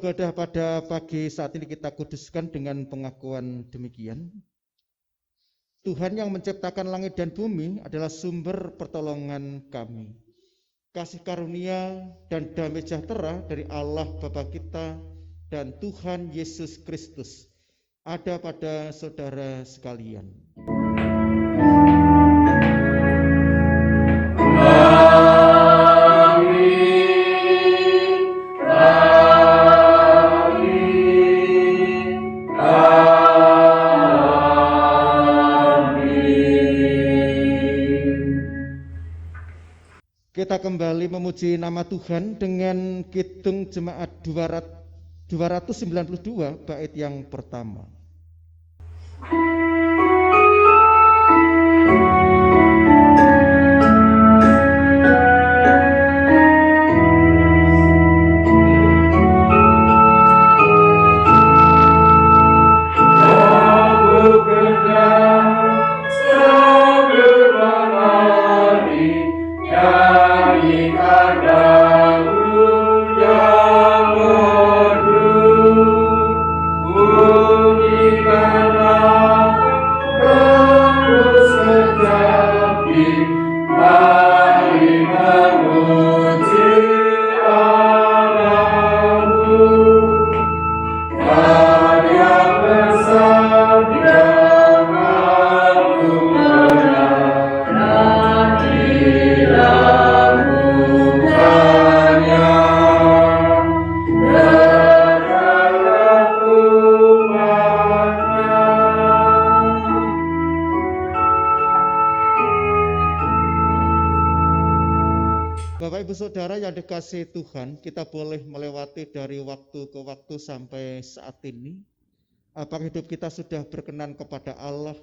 ibadah pada pagi saat ini kita kuduskan dengan pengakuan demikian. Tuhan yang menciptakan langit dan bumi adalah sumber pertolongan kami. Kasih karunia dan damai sejahtera dari Allah Bapa kita dan Tuhan Yesus Kristus ada pada saudara sekalian. Kita kembali memuji nama Tuhan dengan Kidung Jemaat 292 bait yang pertama. Saudara yang dikasihi Tuhan, kita boleh melewati dari waktu ke waktu sampai saat ini. Apakah hidup kita sudah berkenan kepada Allah?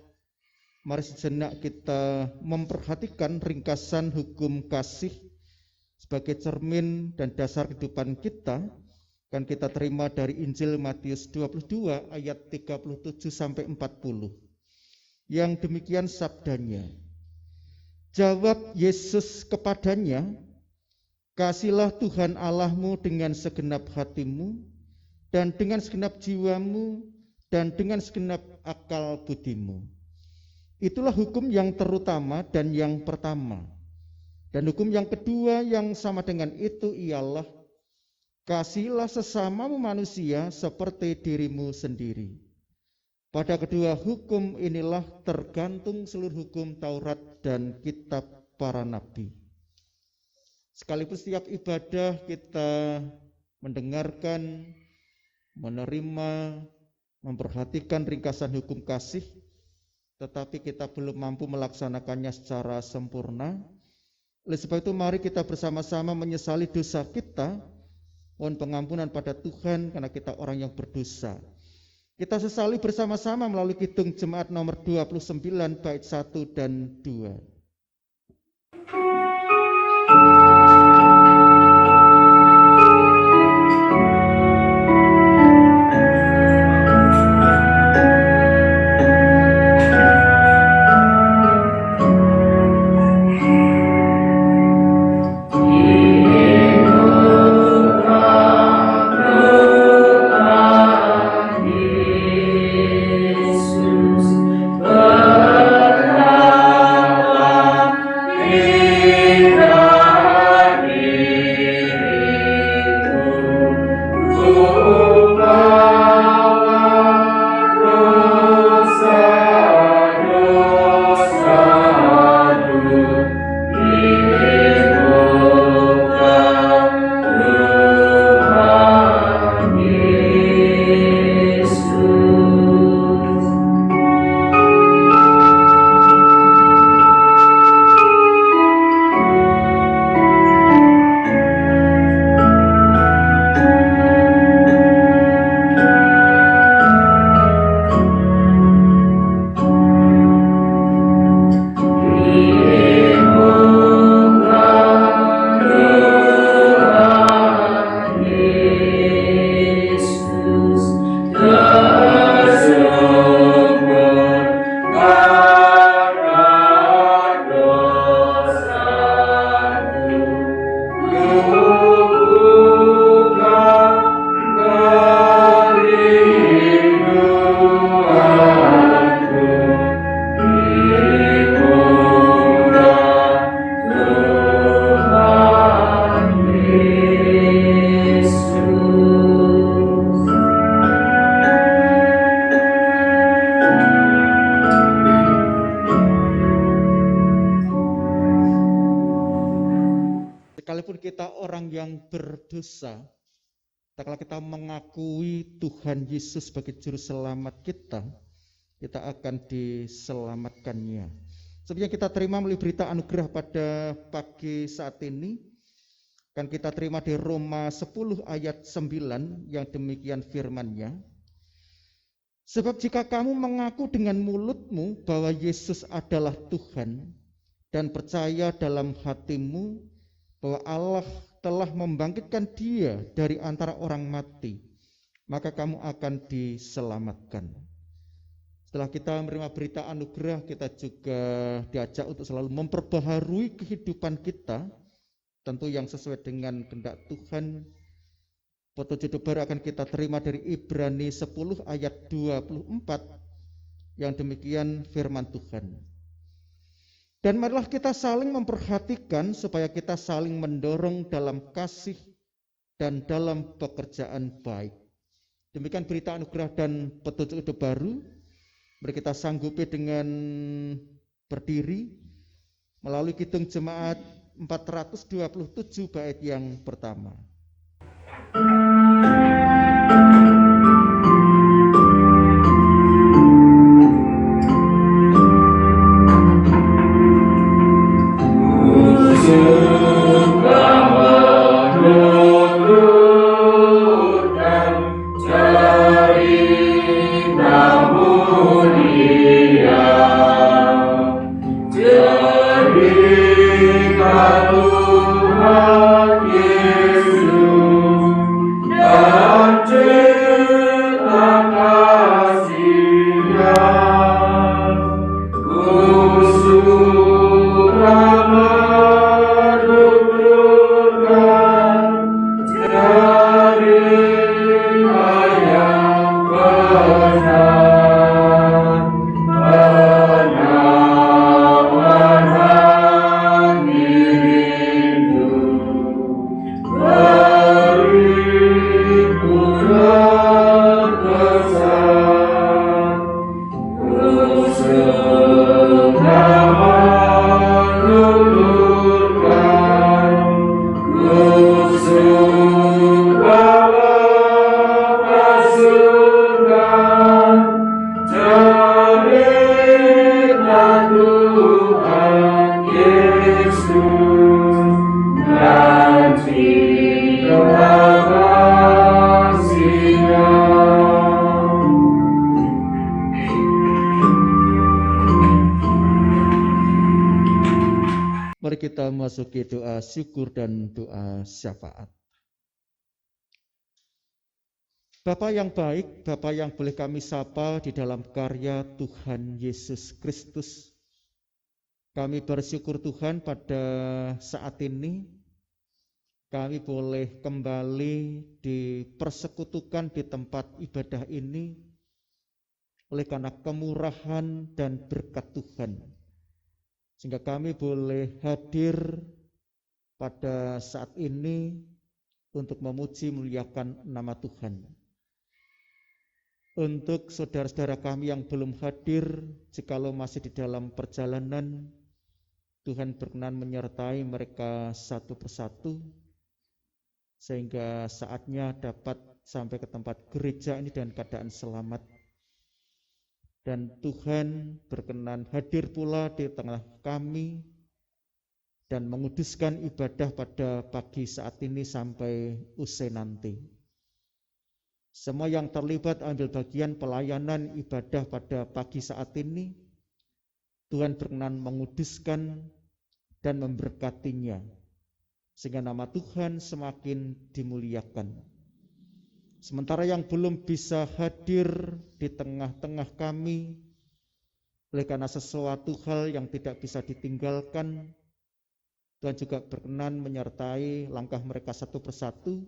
Mari sejenak kita memperhatikan ringkasan hukum kasih sebagai cermin dan dasar kehidupan kita. Kan kita terima dari Injil Matius 22 ayat 37 sampai 40. Yang demikian sabdanya. Jawab Yesus kepadanya, kasihlah Tuhan Allahmu dengan segenap hatimu, dan dengan segenap jiwamu, dan dengan segenap akal budimu. Itulah hukum yang terutama dan yang pertama. Dan hukum yang kedua yang sama dengan itu ialah, kasihilah sesamamu manusia seperti dirimu sendiri. Pada kedua hukum inilah tergantung seluruh hukum Taurat dan kitab para nabi. Sekalipun setiap ibadah kita mendengarkan, menerima, memperhatikan ringkasan hukum kasih, tetapi kita belum mampu melaksanakannya secara sempurna. Oleh sebab itu mari kita bersama-sama menyesali dosa kita, mohon pengampunan pada Tuhan karena kita orang yang berdosa. Kita sesali bersama-sama melalui Kidung Jemaat nomor 29 bait 1 dan 2. kita orang yang berdosa, kalau kita mengakui Tuhan Yesus sebagai juru selamat kita akan diselamatkannya. Seperti yang kita terima melalui berita anugerah pada pagi saat ini, kan kita terima di Roma 10 ayat 9 yang demikian firman-Nya. Sebab jika kamu mengaku dengan mulutmu bahwa Yesus adalah Tuhan dan percaya dalam hatimu bahwa Allah telah membangkitkan Dia dari antara orang mati, maka kamu akan diselamatkan. Setelah kita menerima berita anugerah, kita juga diajak untuk selalu memperbaharui kehidupan kita, tentu yang sesuai dengan kehendak Tuhan. Petunjuk baru akan kita terima dari Ibrani 10 ayat 24 yang demikian firman Tuhan. Dan marilah kita saling memperhatikan supaya kita saling mendorong dalam kasih dan dalam pekerjaan baik. Demikian berita anugerah dan petunjuk hidup baru. Mari kita sanggupi dengan berdiri melalui kidung jemaat 427 bait yang pertama. Mari kita masuki doa syukur dan doa syafaat. Bapa yang baik, Bapa yang boleh kami sapa di dalam karya Tuhan Yesus Kristus. Kami bersyukur Tuhan pada saat ini kami boleh kembali dipersekutukan di tempat ibadah ini oleh karena kemurahan dan berkat Tuhan. Sehingga kami boleh hadir pada saat ini untuk memuji memuliakan nama Tuhan. Untuk saudara-saudara kami yang belum hadir, jikalau masih di dalam perjalanan, Tuhan berkenan menyertai mereka satu persatu, sehingga saatnya dapat sampai ke tempat gereja ini dalam keadaan selamat. Dan Tuhan berkenan hadir pula di tengah kami dan menguduskan ibadah pada pagi saat ini sampai usai nanti. Semua yang terlibat ambil bagian pelayanan ibadah pada pagi saat ini, Tuhan berkenan menguduskan dan memberkatinya, sehingga nama Tuhan semakin dimuliakan. Sementara yang belum bisa hadir di tengah-tengah kami, oleh karena sesuatu hal yang tidak bisa ditinggalkan, Tuhan juga berkenan menyertai langkah mereka satu persatu,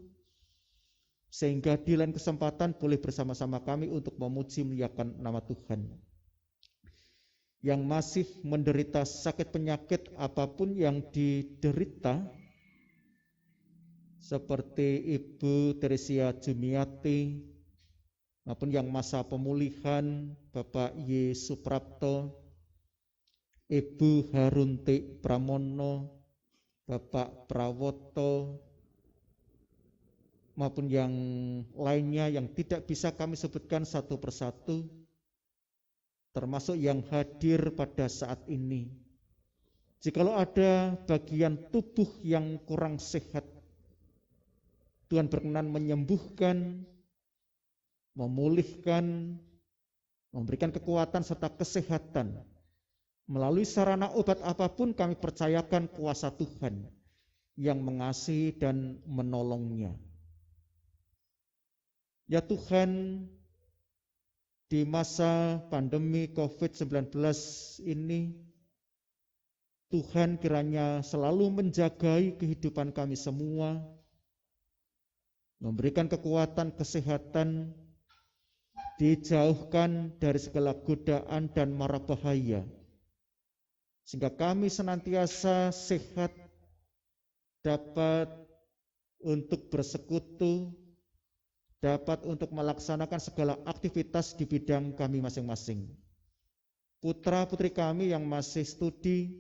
sehingga di lain kesempatan boleh bersama-sama kami untuk memuji memuliakan nama Tuhan. Yang masih menderita sakit penyakit apapun yang diderita, seperti Ibu Teresia Jumiati, maupun yang masa pemulihan Bapak Y. Suprapto, Ibu Harunti Pramono, Bapak Prawoto, maupun yang lainnya yang tidak bisa kami sebutkan satu persatu, termasuk yang hadir pada saat ini. Jikalau ada bagian tubuh yang kurang sehat, Tuhan berkenan menyembuhkan, memulihkan, memberikan kekuatan serta kesehatan. Melalui sarana obat apapun kami percayakan kuasa Tuhan yang mengasihi dan menolongnya. Ya Tuhan, di masa pandemi COVID-19 ini, Tuhan kiranya selalu menjagai kehidupan kami semua, memberikan kekuatan kesehatan, dijauhkan dari segala godaan dan mara bahaya, sehingga kami senantiasa sehat, dapat untuk bersekutu, dapat untuk melaksanakan segala aktivitas di bidang kami masing-masing. Putra-putri kami yang masih studi,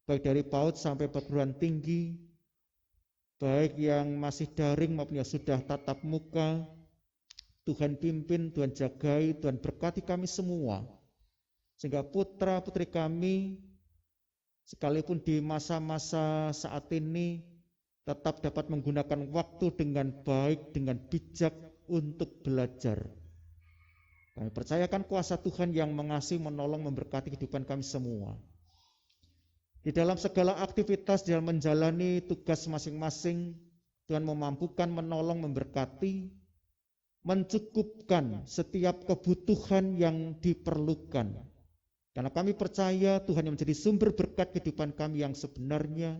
baik dari PAUD sampai perguruan tinggi, baik yang masih daring maupun yang sudah tatap muka, Tuhan pimpin, Tuhan jagai, Tuhan berkati kami semua, sehingga putra-putri kami sekalipun di masa-masa saat ini tetap dapat menggunakan waktu dengan baik, dengan bijak untuk belajar. Kami percayakan kuasa Tuhan yang mengasihi, menolong, memberkati kehidupan kami semua. Di dalam segala aktivitas, dalam menjalani tugas masing-masing, Tuhan memampukan, menolong, memberkati, mencukupkan setiap kebutuhan yang diperlukan. Karena kami percaya Tuhan yang menjadi sumber berkat kehidupan kami yang sebenarnya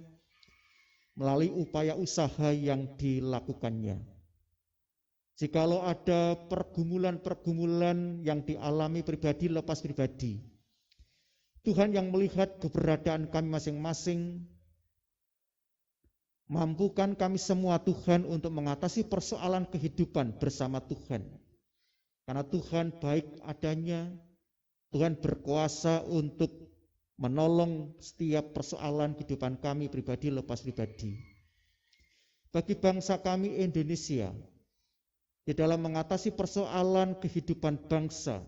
melalui upaya usaha yang dilakukannya. Jikalau ada pergumulan-pergumulan yang dialami pribadi lepas pribadi, Tuhan yang melihat keberadaan kami masing-masing, mampukan kami semua Tuhan untuk mengatasi persoalan kehidupan bersama Tuhan. Karena Tuhan baik adanya, Tuhan berkuasa untuk menolong setiap persoalan kehidupan kami pribadi lepas pribadi. Bagi bangsa kami Indonesia, di dalam mengatasi persoalan kehidupan bangsa,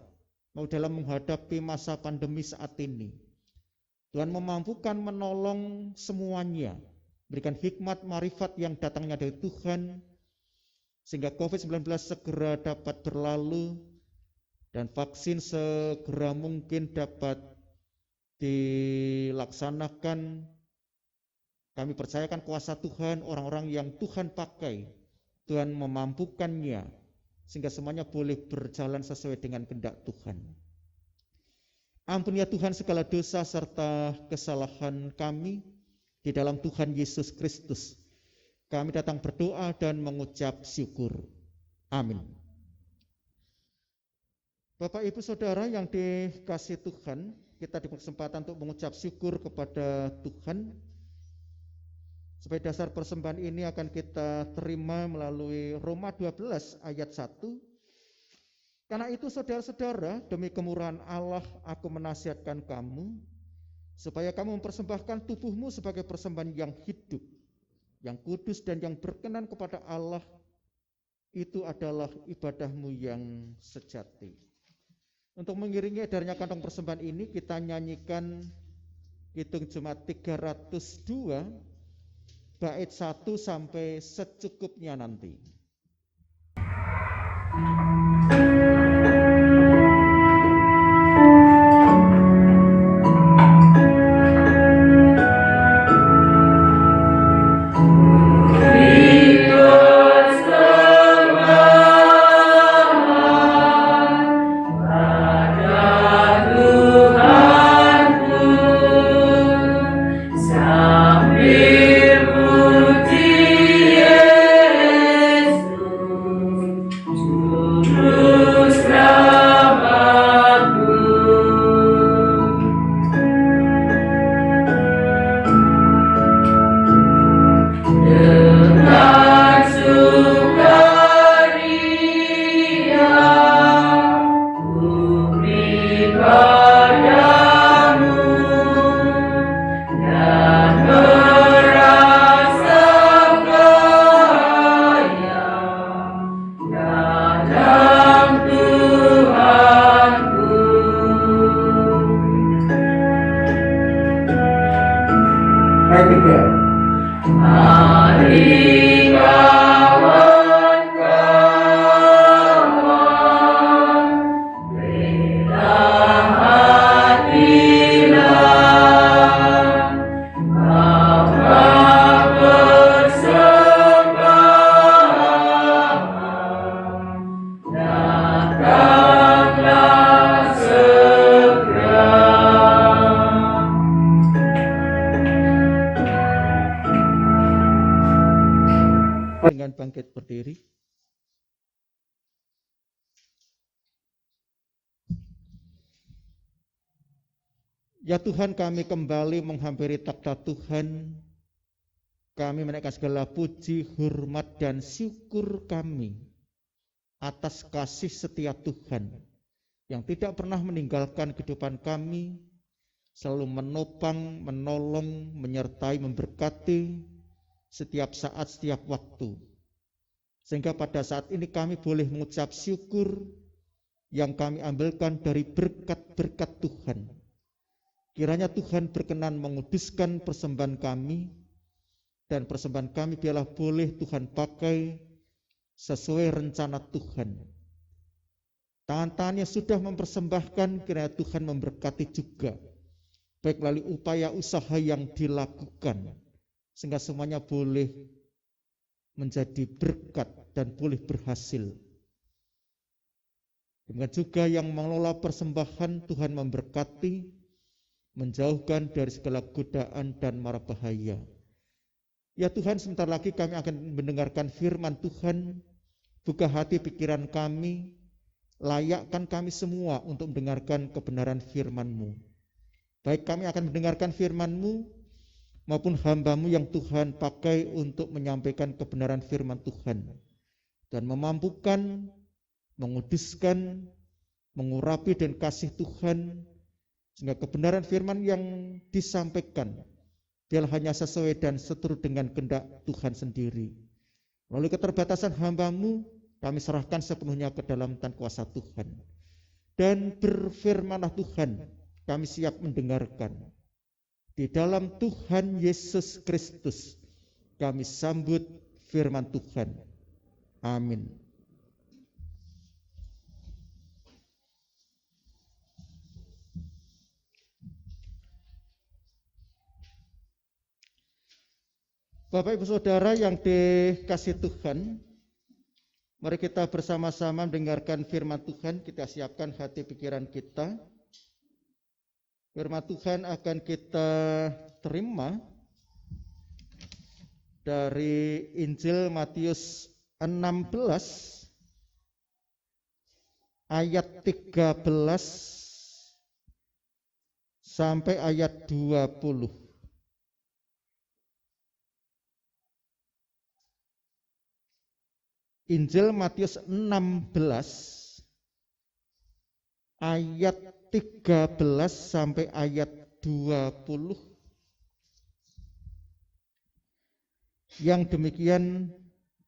mau dalam menghadapi masa pandemi saat ini, Tuhan memampukan menolong semuanya, berikan hikmat marifat yang datangnya dari Tuhan, sehingga COVID-19 segera dapat berlalu dan vaksin segera mungkin dapat dilaksanakan. Kami percayakan kuasa Tuhan, orang-orang yang Tuhan pakai, Tuhan memampukannya, sehingga semuanya boleh berjalan sesuai dengan kehendak Tuhan. Ampuni ya Tuhan segala dosa serta kesalahan kami di dalam Tuhan Yesus Kristus. Kami datang berdoa dan mengucap syukur. Amin. Bapak Ibu Saudara yang dikasihi Tuhan, kita diberi kesempatan untuk mengucap syukur kepada Tuhan. Sebagai dasar persembahan ini akan kita terima melalui Roma 12 ayat 1. Karena itu saudara-saudara, demi kemurahan Allah aku menasihatkan kamu, supaya kamu mempersembahkan tubuhmu sebagai persembahan yang hidup, yang kudus dan yang berkenan kepada Allah. Itu adalah ibadahmu yang sejati. Untuk mengiringi edarnya kantong persembahan ini, kita nyanyikan Kidung Jemaat 302, bait 1 sampai secukupnya nanti. Sambil puji Yesus. Ayat 3. Mari kawan-kawan, rendah hatilah, maka persembahan datanglah segera. Dengan bangkit berdiri. Ya Tuhan, kami kembali menghampiri takhta Tuhan. Kami menaikkan segala puji, hormat, dan syukur kami atas kasih setia Tuhan yang tidak pernah meninggalkan kehidupan kami, selalu menopang, menolong, menyertai, memberkati setiap saat, setiap waktu. Sehingga pada saat ini kami boleh mengucap syukur yang kami ambilkan dari berkat-berkat Tuhan. Kiranya Tuhan berkenan menguduskan persembahan kami, dan persembahan kami biarlah boleh Tuhan pakai sesuai rencana Tuhan. Tangan-tangan yang sudah mempersembahkan, kiranya Tuhan memberkati juga, baik melalui upaya usaha yang dilakukan, sehingga semuanya boleh menjadi berkat dan boleh berhasil. Demikian juga yang mengelola persembahan, Tuhan memberkati, menjauhkan dari segala godaan dan mara bahaya. Ya Tuhan, sebentar lagi kami akan mendengarkan firman Tuhan. Buka hati pikiran kami, layakkan kami semua untuk mendengarkan kebenaran firman-Mu. Baik kami akan mendengarkan firman-Mu maupun hamba-Mu yang Tuhan pakai untuk menyampaikan kebenaran firman Tuhan dan memampukan, menguduskan, mengurapi dan kasih Tuhan, sehingga kebenaran firman yang disampaikan biarlah hanya sesuai dan seturut dengan kehendak Tuhan sendiri. Melalui keterbatasan hamba-Mu, kami serahkan sepenuhnya ke dalam tangan kuasa Tuhan. Dan berfirmanlah Tuhan, kami siap mendengarkan. Di dalam Tuhan Yesus Kristus, kami sambut firman Tuhan. Amin. Bapak Ibu Saudara yang dikasihi Tuhan, mari kita bersama-sama mendengarkan firman Tuhan. Kita siapkan hati pikiran kita. Firman Tuhan akan kita terima dari Injil Matius 16 ayat 13 sampai ayat 20. Injil Matius 16 ayat 13 sampai ayat 20. Yang demikian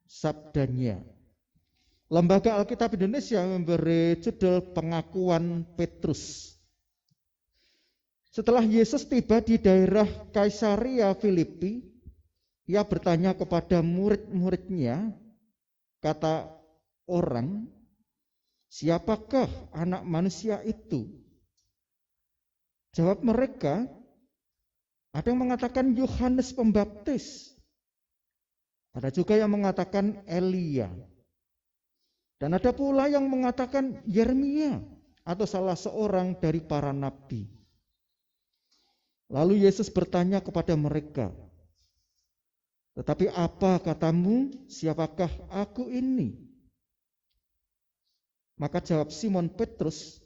sabdanya. Lembaga Alkitab Indonesia memberi judul Pengakuan Petrus. Setelah Yesus tiba di daerah Kaisaria Filipi, ia bertanya kepada murid-muridnya, kata orang, siapakah anak manusia itu? Jawab mereka, ada yang mengatakan Yohanes Pembaptis, ada juga yang mengatakan Elia, dan ada pula yang mengatakan Yeremia atau salah seorang dari para nabi. Lalu Yesus bertanya kepada mereka, tetapi apa katamu, siapakah aku ini? Maka jawab Simon Petrus,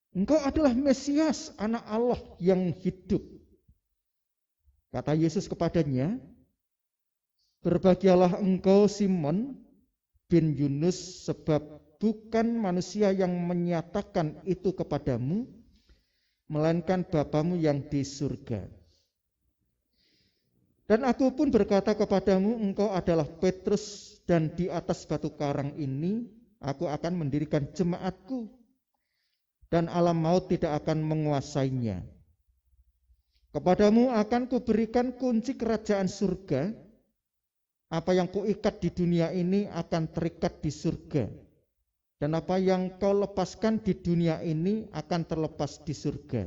engkau adalah Mesias, anak Allah yang hidup. Kata Yesus kepadanya, berbahagialah engkau Simon bin Yunus, sebab bukan manusia yang menyatakan itu kepadamu, melainkan Bapamu yang di surga. Dan aku pun berkata kepadamu, engkau adalah Petrus, dan di atas batu karang ini aku akan mendirikan jemaatku, dan alam maut tidak akan menguasainya. Kepadamu akan kuberikan kunci kerajaan surga. Apa yang kuikat di dunia ini akan terikat di surga. Dan apa yang kau lepaskan di dunia ini akan terlepas di surga.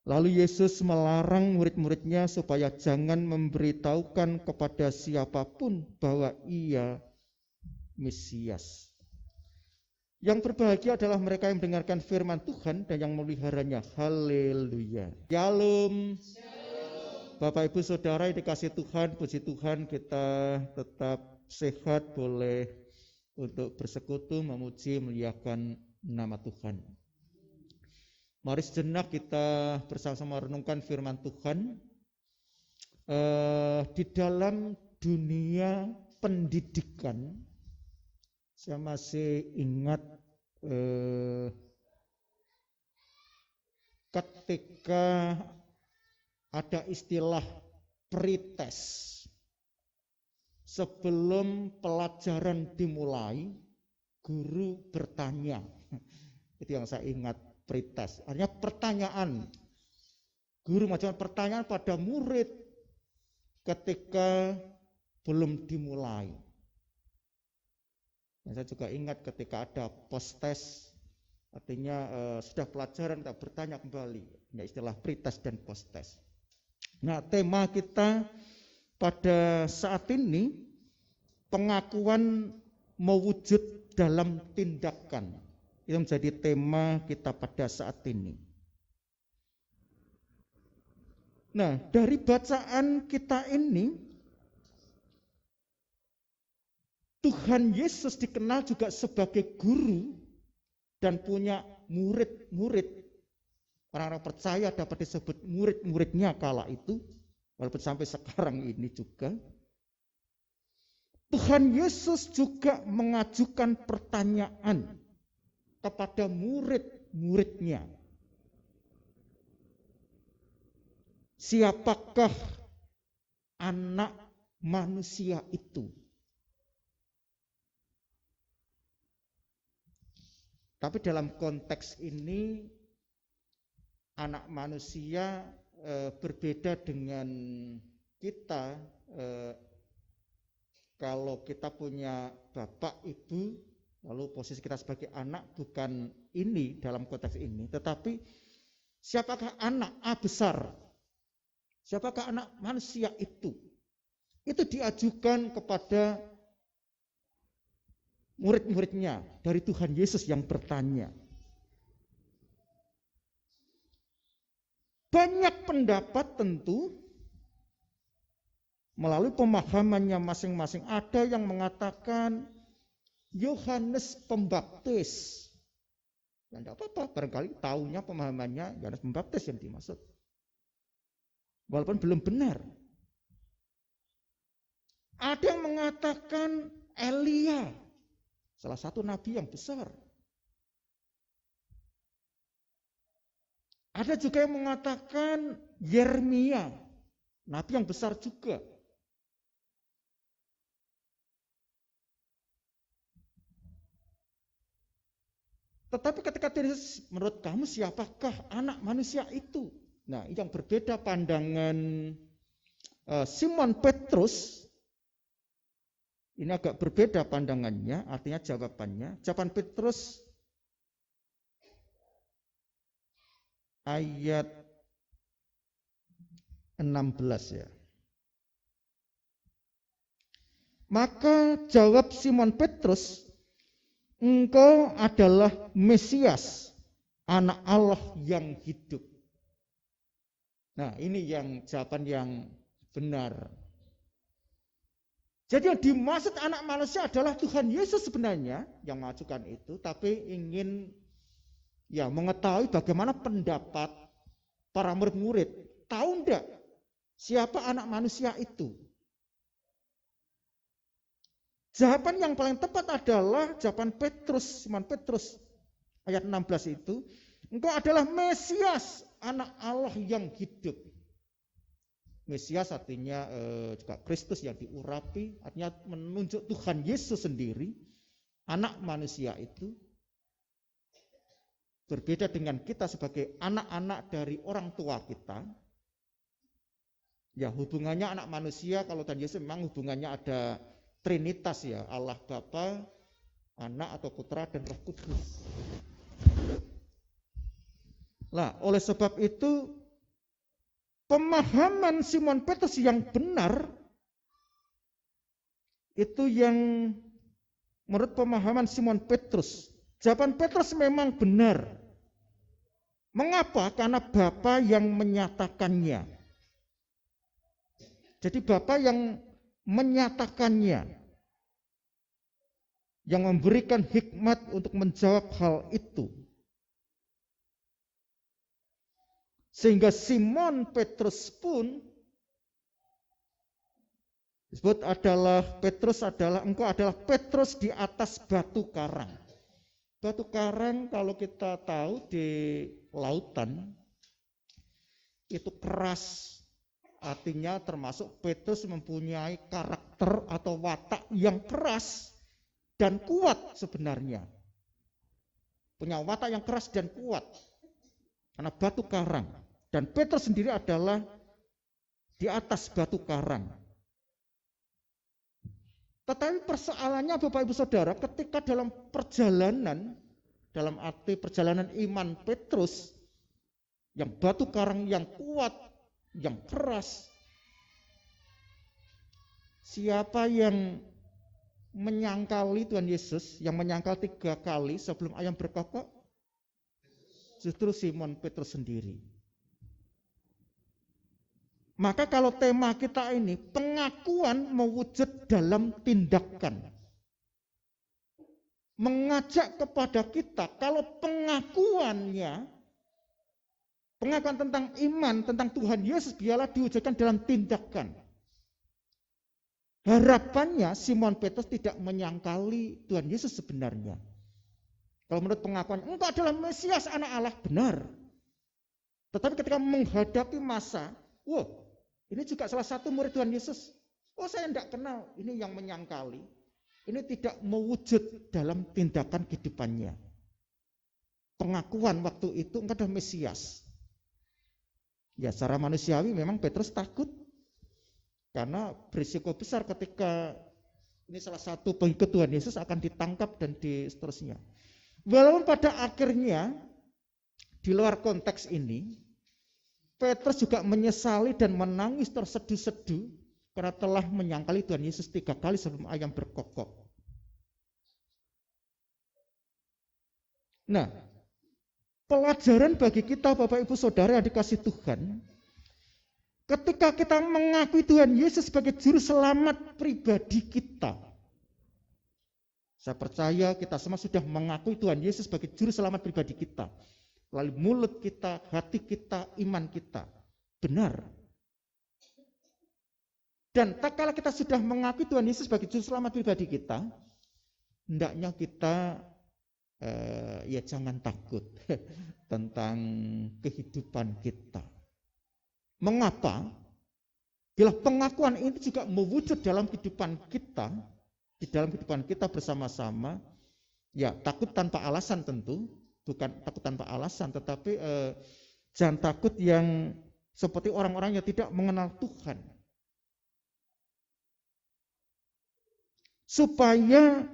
Lalu Yesus melarang murid-muridnya supaya jangan memberitahukan kepada siapapun bahwa ia Mesias. Yang berbahagia adalah mereka yang mendengarkan firman Tuhan dan yang memeliharanya. Haleluya. Shalom. Bapak Ibu Saudara yang dikasih Tuhan, puji Tuhan kita tetap sehat, boleh untuk bersekutu, memuji, memuliakan nama Tuhan. Mari sejenak kita bersama-sama renungkan firman Tuhan. Di dalam dunia pendidikan, saya masih ingat ketika ada istilah pretest. Sebelum pelajaran dimulai, guru bertanya. Itu yang saya ingat, pretest. Artinya pertanyaan. Guru macam pertanyaan pada murid ketika belum dimulai. Dan saya juga ingat ketika ada post-test, artinya sudah pelajaran kita bertanya kembali. Ini istilah pretest dan post-test. Nah, tema kita pada saat ini pengakuan mewujud dalam tindakan. Itu menjadi tema kita pada saat ini. Nah, dari bacaan kita ini, Tuhan Yesus dikenal juga sebagai guru dan punya murid-murid. Orang-orang percaya dapat disebut murid-muridnya kala itu, walaupun sampai sekarang ini juga. Tuhan Yesus juga mengajukan pertanyaan kepada murid-muridnya. Siapakah anak manusia itu? Tapi dalam konteks ini anak manusia berbeda dengan kita. Kalau kita punya bapak, ibu, lalu posisi kita sebagai anak bukan ini dalam konteks ini. Tetapi siapakah anak A besar? Siapakah anak manusia itu? Itu diajukan kepada murid-muridnya dari Tuhan Yesus yang bertanya. Banyak pendapat tentu melalui pemahamannya masing-masing. Ada yang mengatakan Yohanes Pembaptis. Ya tidak apa-apa, barangkali tahunya pemahamannya Yohanes Pembaptis yang dimaksud. Walaupun belum benar. Ada yang mengatakan Elia, salah satu nabi yang besar. Ada juga yang mengatakan Yeremia, nabi yang besar juga. Tetapi ketika Yesus, menurut kamu siapakah anak manusia itu? Nah, yang berbeda pandangan Simon Petrus. Ini agak berbeda pandangannya, artinya jawabannya. Jawaban Petrus ayat 16 ya. Maka jawab Simon Petrus, engkau adalah Mesias, anak Allah yang hidup. Nah, ini yang jawaban yang benar. Jadi yang dimaksud anak manusia adalah Tuhan Yesus sebenarnya yang mengajukan itu, tapi ingin mengetahui bagaimana pendapat para murid-murid. Tahu enggak siapa anak manusia itu? Jawaban yang paling tepat adalah jawaban Petrus, Simon Petrus ayat 16 itu, engkau adalah Mesias, anak Allah yang hidup. Mesias artinya juga Kristus yang diurapi, artinya menunjuk Tuhan Yesus sendiri, anak manusia itu. berbeda dengan kita sebagai anak-anak dari orang tua kita. Ya, hubungannya anak manusia kalau Tuhan Yesus memang hubungannya ada Trinitas ya, Allah Bapa, Anak atau Putra dan Roh Kudus. Nah, oleh sebab itu pemahaman Simon Petrus yang benar itu yang menurut pemahaman Simon Petrus, jawaban Petrus memang benar. Mengapa? Karena Bapa yang menyatakannya. Jadi Bapa yang menyatakannya, yang memberikan hikmat untuk menjawab hal itu. Sehingga Simon Petrus pun disebut adalah engkau adalah Petrus di atas batu karang. Batu karang kalau kita tahu di lautan itu keras. Artinya termasuk Petrus mempunyai karakter atau watak yang keras dan kuat sebenarnya. Punya watak yang keras dan kuat. Karena batu karang. Dan Petrus sendiri adalah di atas batu karang. Tetapi persoalannya Bapak Ibu Saudara, ketika dalam perjalanan, dalam arti perjalanan iman Petrus, yang batu karang yang kuat, yang keras, siapa yang menyangkali Tuhan Yesus, yang menyangkal 3 kali sebelum ayam berkokok? Justru Simon Petrus sendiri. Maka kalau tema kita ini, pengakuan mewujud dalam tindakan. Mengajak kepada kita, kalau pengakuan tentang iman, tentang Tuhan Yesus, biarlah diwujudkan dalam tindakan. Harapannya Simon Petrus tidak menyangkali Tuhan Yesus sebenarnya. Kalau menurut pengakuan, engkau adalah Mesias anak Allah, benar. Tetapi ketika menghadapi masa, ini juga salah satu murid Tuhan Yesus. Saya tidak kenal, ini yang menyangkali. Ini tidak mewujud dalam tindakan kehidupannya. Pengakuan waktu itu engkau adalah Mesias. Ya, secara manusiawi memang Petrus takut. Karena berisiko besar ketika ini salah satu pengikut Tuhan Yesus akan ditangkap dan seterusnya. Walaupun pada akhirnya di luar konteks ini Petrus juga menyesali dan menangis terseduh-seduh karena telah menyangkali Tuhan Yesus 3 kali sebelum ayam berkokok. Nah, pelajaran bagi kita Bapak Ibu Saudara yang dikasih Tuhan, ketika kita mengakui Tuhan Yesus sebagai juru selamat pribadi kita, saya percaya kita semua sudah mengakui Tuhan Yesus sebagai juru selamat pribadi kita. Lalu mulut kita, hati kita, iman kita. Benar. Dan tak kala kita sudah mengakui Tuhan Yesus sebagai juru selamat pribadi kita, hendaknya kita jangan takut tentang kehidupan kita. Mengapa? Bila pengakuan ini juga mewujud dalam kehidupan kita, di dalam kehidupan kita bersama-sama, ya takut tanpa alasan tentu, bukan takut tanpa alasan, tetapi jangan takut yang seperti orang-orang yang tidak mengenal Tuhan. Supaya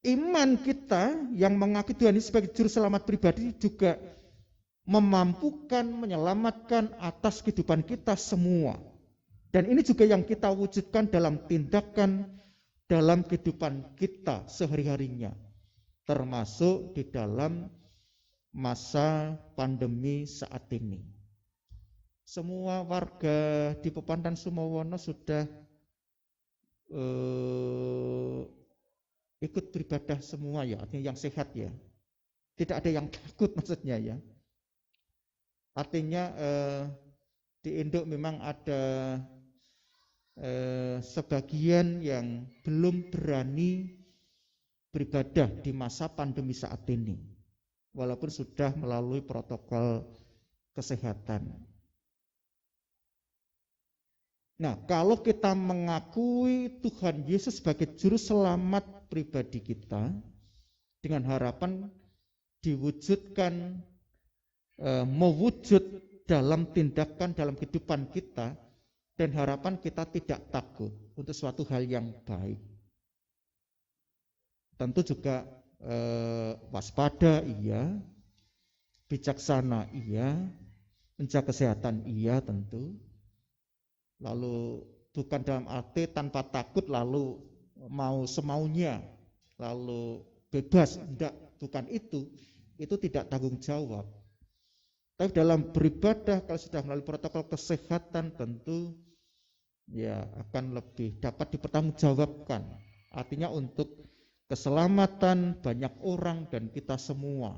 iman kita yang mengakui Tuhan Yesus sebagai juru selamat pribadi juga memampukan, menyelamatkan atas kehidupan kita semua. Dan ini juga yang kita wujudkan dalam tindakan, dalam kehidupan kita sehari-harinya. Termasuk di dalam masa pandemi saat ini. Semua warga di Pepandan Sumowono sudah ikut beribadah semua ya, artinya yang sehat ya. Tidak ada yang takut maksudnya ya. Artinya di Indo memang ada sebagian yang belum berani beribadah di masa pandemi saat ini, walaupun sudah melalui protokol kesehatan. Nah, kalau kita mengakui Tuhan Yesus sebagai juru selamat pribadi kita, dengan harapan diwujudkan, mewujud dalam tindakan, dalam kehidupan kita, dan harapan kita tidak takut untuk suatu hal yang baik. Tentu juga waspada iya, bijaksana iya, menjaga kesehatan iya tentu. Lalu bukan dalam arti tanpa takut lalu mau semaunya, lalu bebas, enggak, bukan itu tidak tanggung jawab. Tapi dalam beribadah kalau sudah melalui protokol kesehatan tentu ya akan lebih dapat dipertanggungjawabkan. Artinya untuk keselamatan banyak orang dan kita semua.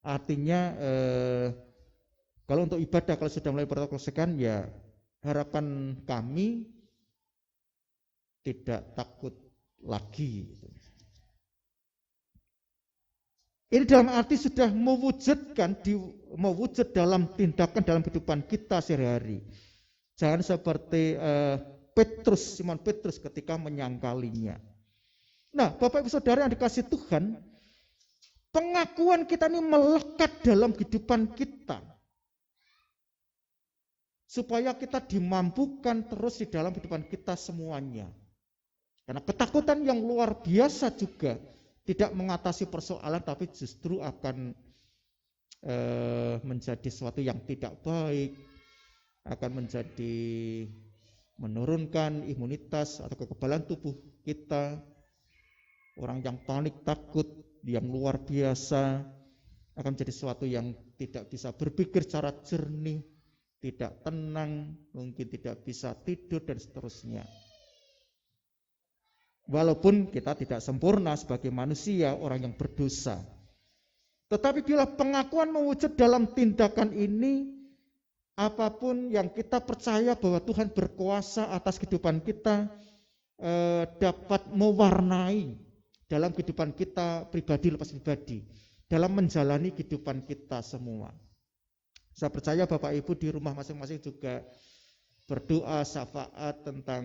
Artinya kalau untuk ibadah kalau sudah melalui protokol kesehatan ya harapan kami tidak takut lagi. Ini dalam arti sudah mewujud dalam tindakan dalam kehidupan kita sehari-hari. Jangan seperti Simon Petrus ketika menyangkalinya. Nah, Bapak Ibu Saudara yang dikasihi Tuhan, pengakuan kita ini melekat dalam kehidupan kita. Supaya kita dimampukan terus di dalam kehidupan kita semuanya. Karena ketakutan yang luar biasa juga tidak mengatasi persoalan, tapi justru akan menjadi sesuatu yang tidak baik, akan menurunkan imunitas atau kekebalan tubuh kita. Orang yang panik takut yang luar biasa akan menjadi sesuatu yang tidak bisa berpikir secara jernih, tidak tenang, mungkin tidak bisa tidur dan seterusnya. Walaupun kita tidak sempurna sebagai manusia, orang yang berdosa. Tetapi bila pengakuan mewujud dalam tindakan ini, apapun yang kita percaya bahwa Tuhan berkuasa atas kehidupan kita, dapat mewarnai dalam kehidupan kita pribadi lepas pribadi, dalam menjalani kehidupan kita semua. Saya percaya Bapak Ibu di rumah masing-masing juga berdoa syafaat tentang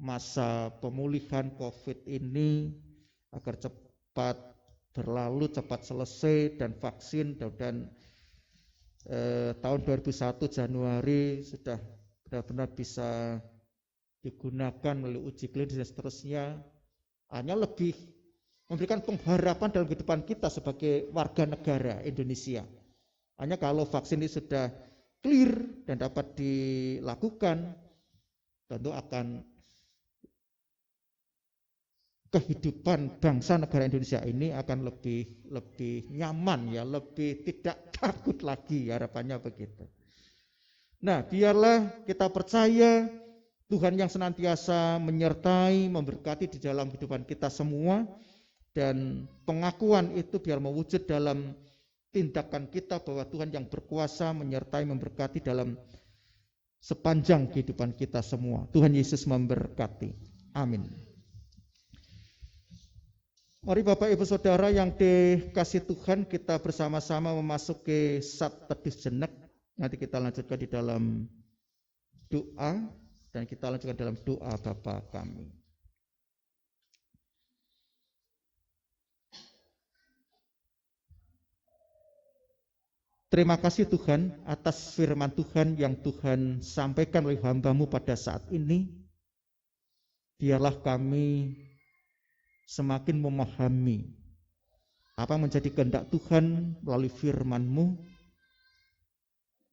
masa pemulihan COVID ini agar cepat berlalu, cepat selesai, dan vaksin dan tahun 2001 Januari sudah benar-benar bisa digunakan melalui uji klinis dan seterusnya. Hanya lebih memberikan pengharapan dalam kehidupan kita sebagai warga negara Indonesia. Hanya kalau vaksin ini sudah clear dan dapat dilakukan, tentu akan kehidupan bangsa negara Indonesia ini akan lebih nyaman ya, lebih tidak takut lagi, harapannya begitu. Nah, biarlah kita percaya Tuhan yang senantiasa menyertai, memberkati di dalam kehidupan kita semua, dan pengakuan itu biar mewujud dalam tindakan kita bahwa Tuhan yang berkuasa menyertai, memberkati dalam sepanjang kehidupan kita semua. Tuhan Yesus memberkati. Amin. Mari Bapak Ibu Saudara yang dikasihi Tuhan, kita bersama-sama memasuki saat teduh jenak. Nanti kita lanjutkan di dalam doa, dan kita lanjutkan dalam doa Bapa kami. Terima kasih Tuhan atas firman Tuhan yang Tuhan sampaikan oleh hamba-Mu pada saat ini. Biarlah kami semakin memahami apa menjadi kehendak Tuhan melalui firman-Mu.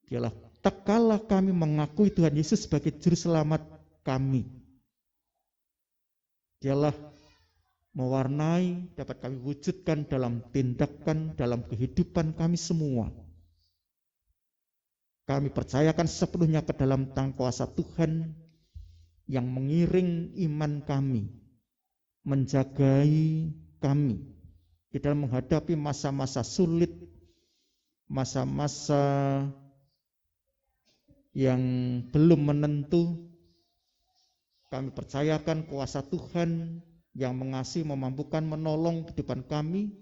Biarlah tak kalah kami mengakui Tuhan Yesus sebagai juru selamat kami. Biarlah mewarnai, dapat kami wujudkan dalam tindakan, dalam kehidupan kami semua. Kami percayakan sepenuhnya ke dalam tangan kuasa Tuhan yang mengiring iman kami, menjagai kami di dalam menghadapi masa-masa sulit, masa-masa yang belum menentu. Kami percayakan kuasa Tuhan yang mengasihi, memampukan, menolong kehidupan kami,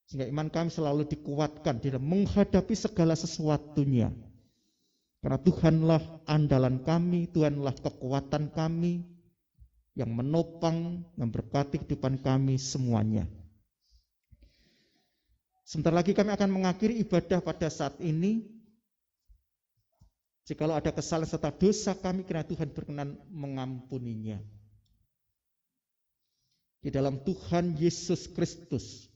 sehingga iman kami selalu dikuatkan di dalam menghadapi segala sesuatunya. Karena Tuhanlah andalan kami, Tuhanlah kekuatan kami yang menopang, memberkati kehidupan kami semuanya. Sebentar lagi kami akan mengakhiri ibadah pada saat ini. Jikalau ada kesalahan serta dosa kami, kiranya Tuhan berkenan mengampuninya. Di dalam Tuhan Yesus Kristus,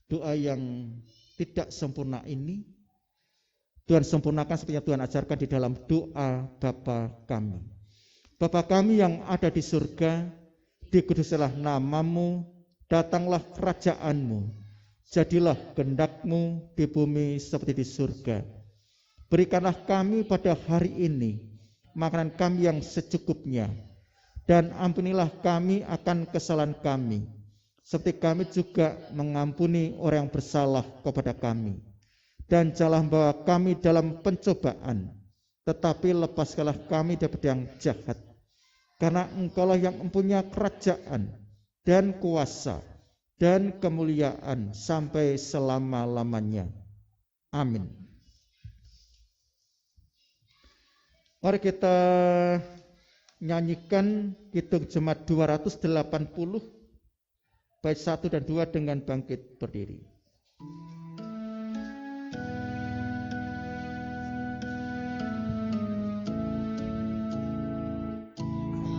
doa yang tidak sempurna ini Tuhan sempurnakan seperti yang Tuhan ajarkan di dalam doa Bapa kami. Bapa kami yang ada di surga, dikuduskanlah namamu, datanglah kerajaanmu, jadilah kehendak-Mu di bumi seperti di surga. Berikanlah kami pada hari ini makanan kami yang secukupnya, dan ampunilah kami akan kesalahan kami, seperti kami juga mengampuni orang yang bersalah kepada kami. Dan janganlah membawa kami dalam pencobaan, tetapi lepaskanlah kami daripada yang jahat. Karena Engkaulah yang mempunyai kerajaan dan kuasa dan kemuliaan sampai selama-lamanya. Amin. Mari kita nyanyikan Kidung Jemaat 280 bait 1 dan 2 dengan bangkit berdiri.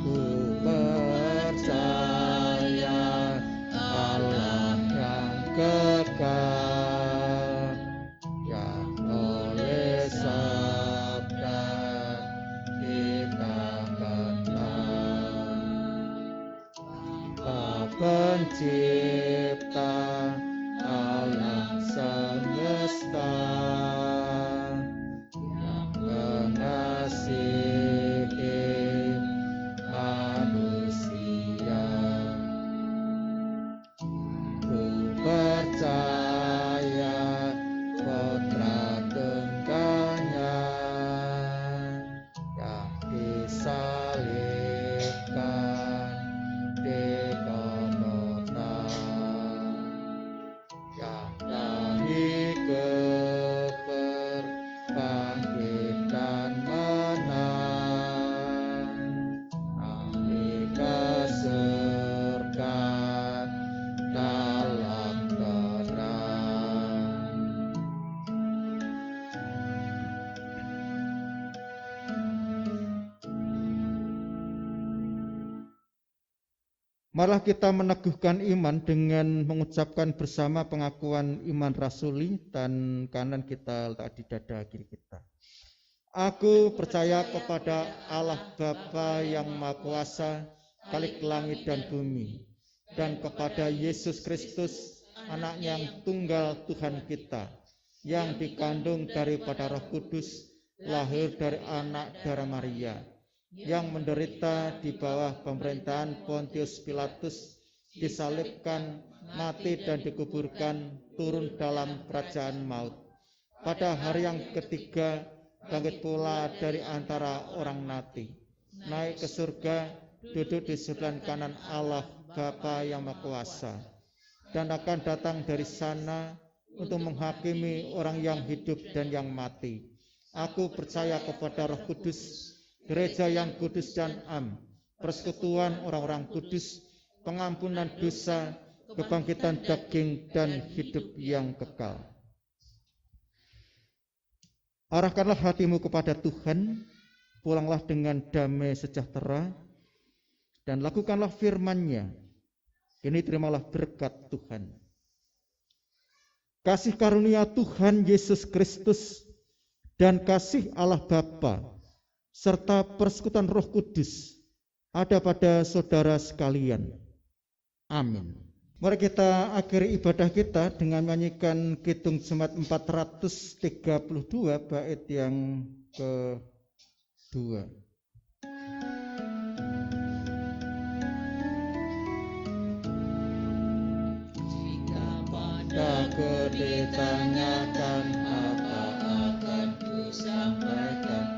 Aku percaya Allah yang kekal, yang oleh sabda kita kenal, Pencipta alam semesta, yang mengasihi manusia. Ku percaya Putra Tunggalnya yang disalibkan di Golgota, yang dari kubur bangkit dan menang, naik ke surga dalam terang. Marilah kita meneguhkan iman dengan mengucapkan bersama pengakuan iman rasuli, dan kanan kita letak di dada kiri kita. Aku percaya kepada Allah Bapa yang Maha Kuasa, Khalik langit dan bumi, dan kepada Yesus Kristus, Anak-Nya yang tunggal Tuhan kita, yang dikandung daripada Roh Kudus, lahir dari anak darah Maria, yang menderita di bawah pemerintahan Pontius Pilatus, disalibkan, mati dan dikuburkan, turun dalam kerajaan maut. Pada hari yang ketiga, bangkit pula dari antara orang mati, naik ke surga, duduk di sebelah kanan Allah Bapa yang Maha Kuasa, dan akan datang dari sana untuk menghakimi orang yang hidup dan yang mati. Aku percaya kepada Roh Kudus, gereja yang kudus dan am, persekutuan orang-orang kudus, pengampunan dosa, kebangkitan daging, dan hidup yang kekal. Arahkanlah hatimu kepada Tuhan, pulanglah dengan damai sejahtera, dan lakukanlah firman-Nya. Ini terimalah berkat Tuhan. Kasih karunia Tuhan Yesus Kristus dan kasih Allah Bapa serta persekutuan Roh Kudus ada pada saudara sekalian. Amin. Mari kita akhiri ibadah kita dengan menyanyikan Kidung Jemaat 432 bait yang kedua. Jika padaku ditanyakan, apa akan ku sampaikan?